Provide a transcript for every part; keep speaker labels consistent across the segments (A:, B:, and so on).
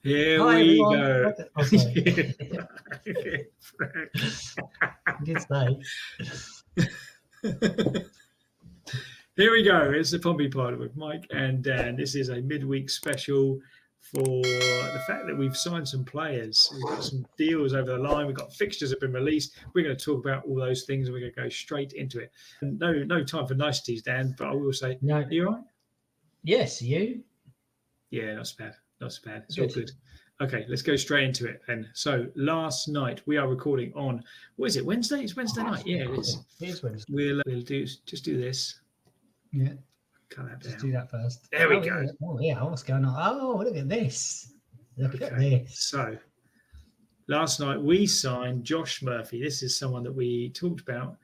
A: Here
B: Hi,
A: we
B: everyone.
A: go.
B: Oh, sorry. Good say.
A: Here we go. It's the Pompey Pod with Mike and Dan. This is a midweek special for the fact that we've signed some players. We've got some deals over the line. We've got fixtures have been released. We're going to talk about all those things and we're going to go straight into it. No time for niceties, Dan, but I will say,
B: No.
A: are you all right?
B: Yes, you?
A: Yeah, not so bad. Not so bad. It's
B: Good.
A: all good. Okay, let's go straight into it then. So last night we are recording on, what is it, Wednesday? It's Wednesday night. Yeah, it is.
B: It is Wednesday.
A: We'll do this.
B: Yeah.
A: Cut that
B: Just
A: down.
B: do that first.
A: There we go.
B: Yeah. Oh, yeah. What's going on? Oh, look at this. Look at this.
A: So last night we signed Josh Murphy. This is someone that we talked about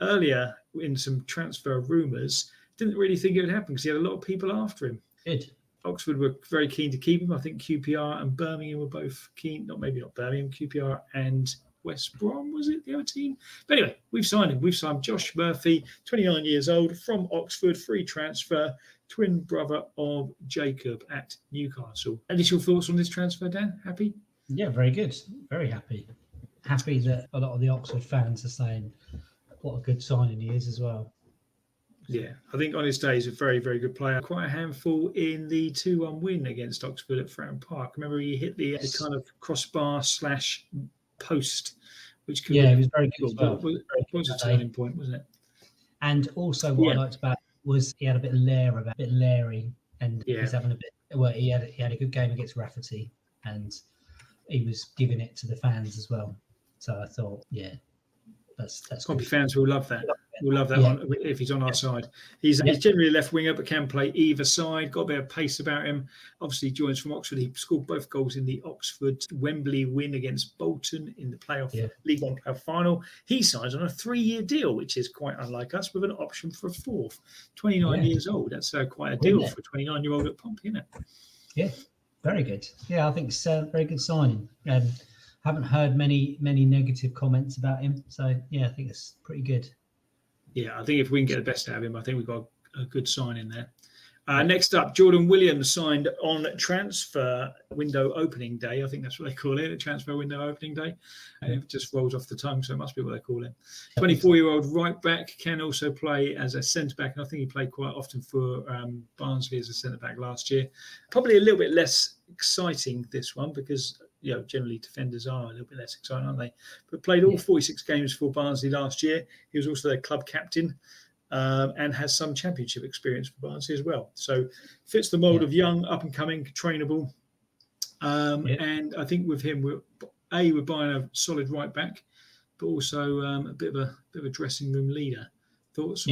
A: earlier in some transfer rumours. Didn't really think it would happen because he had a lot of people after him.
B: Good.
A: Oxford were very keen to keep him. I think QPR and Birmingham were both keen. Not Birmingham, QPR and West Brom, was it the other team? But anyway, we've signed him. We've signed Josh Murphy, 29 years old, from Oxford, free transfer, twin brother of Jacob at Newcastle. Initial thoughts on this transfer, Dan? Happy?
B: Yeah, very good. Very happy. Happy that a lot of the Oxford fans are saying what a good signing he is as well.
A: Yeah, I think on his day he's a very, very good player. Quite a handful in the 2-1 win against Oxford at Fratton Park. Remember he hit the kind of crossbar / post, which could
B: he was very good as well.
A: Was a turning point, wasn't it?
B: And also what I liked about it was he had a bit of Larry, and he's having a bit. Well, he had a good game against Rafferty, and he was giving it to the fans as well. So I thought, that's
A: Pompey
B: good.
A: fans will love that. We'll love that if he's on our side. He's generally a left winger, but can play either side. Got a bit of pace about him. Obviously, joins from Oxford. He scored both goals in the Oxford Wembley win against Bolton in the League One playoff final. He signs on a 3-year deal, which is quite unlike us, with an option for a 4th. 29 years old. That's quite a deal for a 29-year-old at Pompey, isn't it?
B: Yeah, very good. Yeah, I think it's a very good signing. Haven't heard many negative comments about him, so yeah, I think it's pretty good.
A: Yeah, I think if we can get the best out of him, I think we've got a good sign in there. Next up, Jordan Williams signed on transfer window opening day. I think that's what they call it, a transfer window opening day. It just rolls off the tongue, so it must be what they call it. 24-year-old right back, can also play as a centre-back, and I think he played quite often for Barnsley as a centre-back last year. Probably a little bit less exciting, this one, because generally defenders are a little bit less exciting, aren't they? But played all 46 games for Barnsley last year. He was also their club captain. And has some championship experience for Barnsley as well. So fits the mould of young, up-and-coming, trainable. And I think with him, we're buying a solid right back, but also a bit of a dressing room leader. Thoughts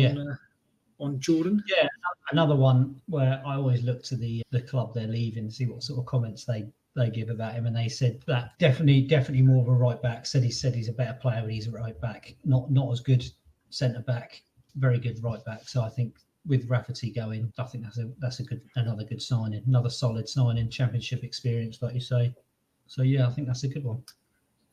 A: on Jordan?
B: Yeah, another one where I always look to the club they're leaving to see what sort of comments they give about him, and they said that definitely more of a right back. Said he's a better player when he's a right back, not as good centre back. Very good right back. So I think with Rafferty going, I think that's another good signing, another solid signing, championship experience, like you say. So yeah, I think that's a good one.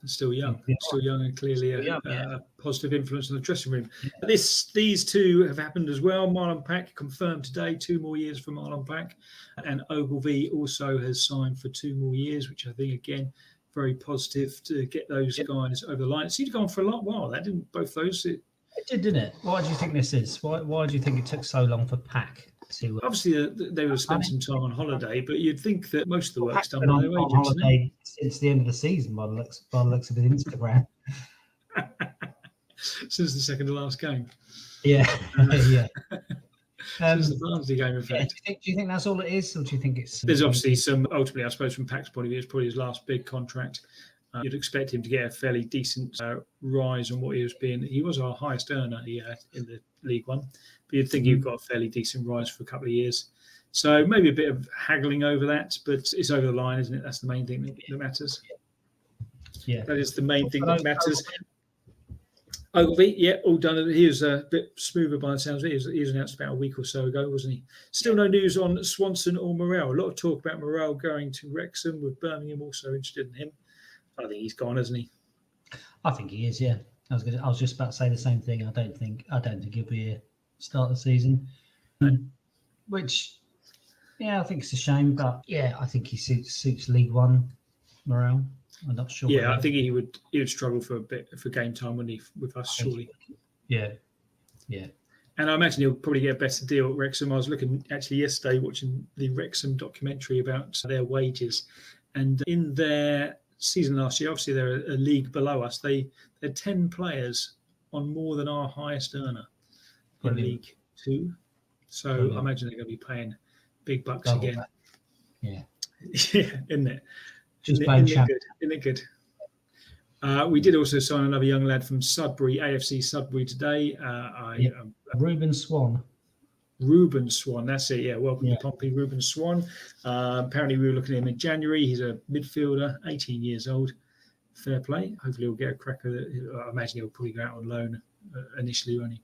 A: Still young and clearly a positive influence on the dressing room. Yeah. These two have happened as well. Marlon Pack confirmed today 2 more years for Marlon Pack, and Ogilvie also has signed for 2 more years, which I think again very positive to get those guys over the line. It seemed to go on for a long while. That didn't both those. It
B: did, didn't it? Why do you think this is? Why do you think it took so long for Pack to?
A: Obviously, they would have spent some time on holiday, but you'd think that most of the work's done by their
B: agents. Holiday since the end of the season, by the looks of his Instagram.
A: Since the second to last game.
B: Yeah.
A: Since the Barnsley game, in fact.
B: Do you think that's all it is, or do you think it's?
A: There's obviously some. Ultimately, I suppose from Pack's point of view, it's probably his last big contract. You'd expect him to get a fairly decent rise on what he was being. He was our highest earner in the League One, but you'd think he'd got a fairly decent rise for a couple of years. So maybe a bit of haggling over that, but it's over the line, isn't it? That's the main thing that matters.
B: Yeah,
A: that is the main thing that matters. Ogilvie, all done. He was a bit smoother by the sounds of it. He was announced about a week or so ago, wasn't he? Still no news on Swanson or Morel. A lot of talk about Morel going to Wrexham, with Birmingham also interested in him. I think he's gone, hasn't he?
B: I think he is. Yeah, I was just about to say the same thing. I don't think he'll be a start of the season, which Yeah, I think it's a shame, but yeah, I think he suits League One morale. I'm not sure.
A: Yeah, I think he would struggle for a bit for game time, wouldn't he, with us, surely?
B: Yeah.
A: And I imagine he'll probably get a better deal at Wrexham. I was looking actually yesterday watching the Wrexham documentary about their wages, and in their season last year, obviously they're a league below us. They had 10 players on more than our highest earner in League Two. So
B: Brilliant.
A: I imagine they're going to be paying big bucks
B: Double
A: again.
B: that. Yeah,
A: isn't it?
B: Just
A: Isn't it good? We did also sign another young lad from Sudbury, AFC Sudbury today.
B: Reuben Swan.
A: Reuben Swan, that's it. Yeah, welcome to Pompey, Reuben Swan. Apparently, we were looking at him in January. He's a midfielder, 18 years old. Fair play. Hopefully, he'll get a crack at it. I imagine he'll probably go out on loan initially, won't he?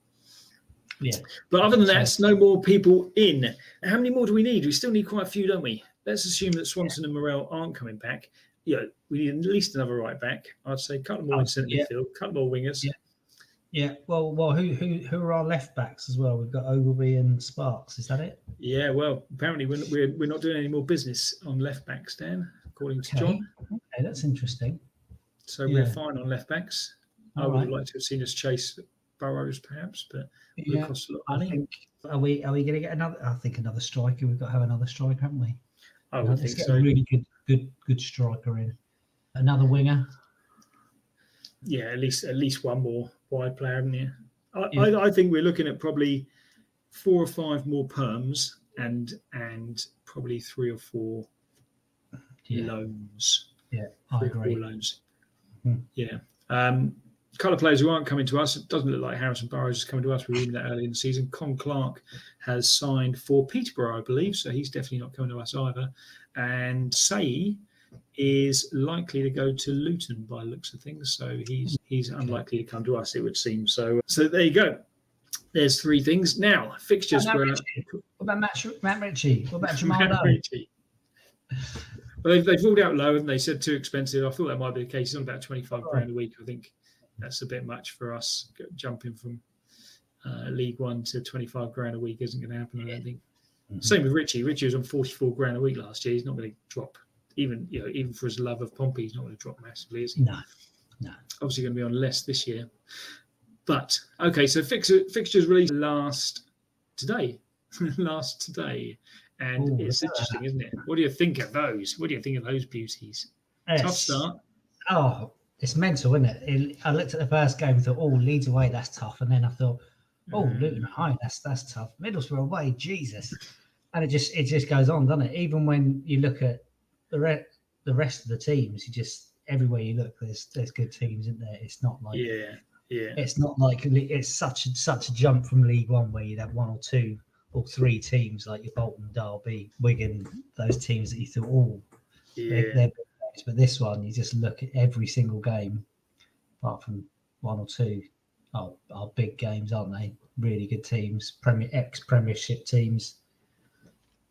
B: Yeah.
A: But other than that, no more people in. How many more do we need? We still need quite a few, don't we? Let's assume that Swanson and Morel aren't coming back. We need at least another right back. I'd say a couple more in centre midfield, a couple more wingers.
B: Yeah. Well, who are our left backs as well? We've got Ogilvie and Sparks. Is that it?
A: Yeah. Well, apparently we're not doing any more business on left backs, Dan, according to John.
B: Okay, that's interesting.
A: So we're fine on left backs. I would like to have seen us chase Burrows, perhaps, but it would cost a lot of money.
B: I think are we going to get another? I think another striker. We've got to have another striker, haven't we?
A: I would think so.
B: A really good striker in. Another winger.
A: Yeah, at least one more wide player, haven't you? I think we're looking at probably 4 or 5 more perms and probably 3 or 4 loans.
B: Yeah, I agree.
A: 4 loans. Yeah. A couple of players who aren't coming to us. It doesn't look like Harrison Burrows is coming to us. We were reading that early in the season. Con Clark has signed for Peterborough, I believe, so he's definitely not coming to us either. And Say is likely to go to Luton by the looks of things, so he's unlikely to come to us, it would seem. So there you go. There's 3 things. Now, fixtures were...
B: What about Matt Ritchie? What about Jamal Lowe?
A: Ritchie. Well, they've ruled out Lowe, and they said too expensive. I thought that might be the case. He's on about 25 grand a week. I think that's a bit much for us. Jumping from League One to 25 grand a week isn't going to happen, I don't think. Mm-hmm. Same with Ritchie. Ritchie was on 44 grand a week last year. He's not going to drop. Even for his love of Pompey, he's not going to drop massively, is he?
B: No.
A: Obviously going to be on less this year. But, okay, so fixtures released last today. And it's interesting, isn't it? What do you think of those? What do you think of those beauties? Tough start.
B: Oh, it's mental, isn't it? I looked at the first game and thought, Leeds away, that's tough. And then I thought, Luton at home, that's tough. Middlesbrough away, Jesus. And it just goes on, doesn't it? Even when you look at the rest of the teams, you just everywhere you look, there's good teams, isn't there? It's not like it's not like it's such a jump from League One where you'd have 1 or 2 or 3 teams like your Bolton, Derby, Wigan, those teams that you thought, they're big games. But this one, you just look at every single game, apart from 1 or 2, are big games, aren't they? Really good teams, ex-Premiership teams.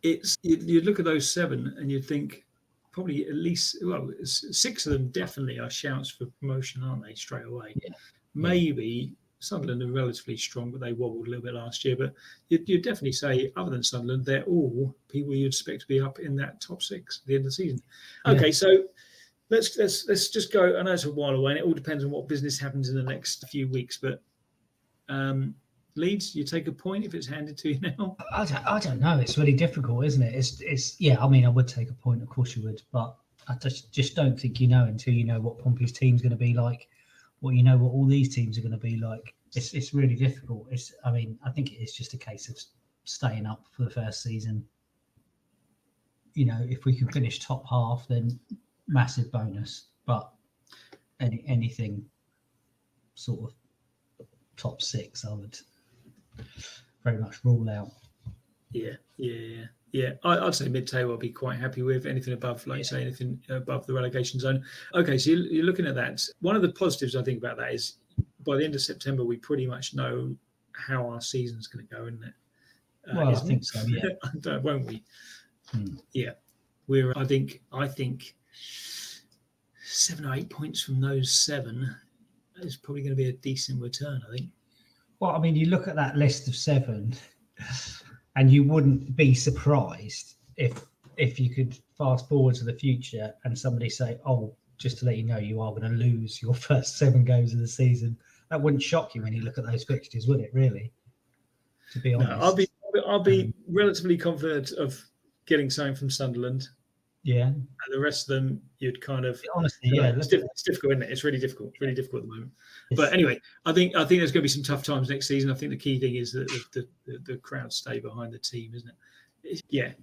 A: You look at those 7 and you think probably at least 6 of them definitely are shouts for promotion, aren't they? Straight away. Yeah. Maybe Sunderland are relatively strong, but they wobbled a little bit last year. But you'd definitely say, other than Sunderland, they're all people you'd expect to be up in that top 6 at the end of the season. Okay, so let's just go. I know it's a while away, and it all depends on what business happens in the next few weeks. But Leeds, you take a point if it's handed to you now?
B: I don't know. It's really difficult, isn't it? It's I mean, I would take a point, of course you would, but I just don't think you know until you know what Pompey's team's going to be like. What all these teams are going to be like. It's really difficult. I think it is just a case of staying up for the first season. If we can finish top half, then massive bonus. But anything sort of top 6, I would very much rule out. Yeah. I'd say mid-table I'll be quite happy with. Anything above, anything above the relegation zone. Okay, so you're looking at that. One of the positives I think about that is by the end of September, we pretty much know how our season's going to go, isn't it? I think so, yeah.
A: Won't we? Yeah. I think 7 or 8 points from those 7 is probably going to be a decent return, I think.
B: Well, I mean, you look at that list of 7 and you wouldn't be surprised if you could fast forward to the future and somebody say, "Oh, just to let you know, you are going to lose your first 7 games of the season," that wouldn't shock you when you look at those fixtures, would it? Really, to be honest,
A: no, I'll be relatively confident of getting something from Sunderland.
B: Yeah,
A: and the rest of them, you'd kind of
B: honestly, yeah,
A: it's difficult, isn't it? It's really difficult, at the moment. But
B: It's-
A: anyway, I think there's going to be some tough times next season. I think the key thing is that the crowd stay behind the team, isn't it?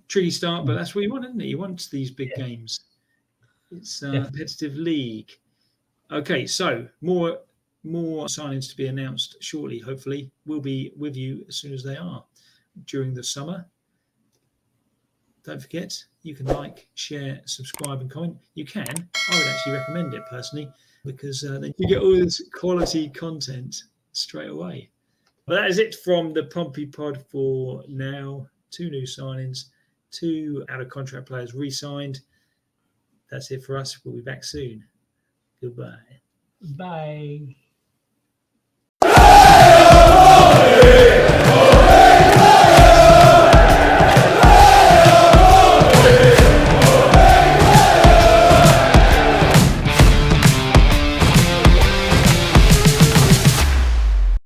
A: Tricky start, but that's what you want, isn't it? You want these big games. It's a competitive league. Okay, so more signings to be announced shortly. Hopefully, we'll be with you as soon as they are during the summer. Don't forget, you can like, share, subscribe, and comment. You can. I would actually recommend it personally because then you get all this quality content straight away. But that is it from the Pompey pod for now. 2 new signings, 2 out-of-contract players re-signed. That's it for us. We'll be back soon. Goodbye.
B: Bye.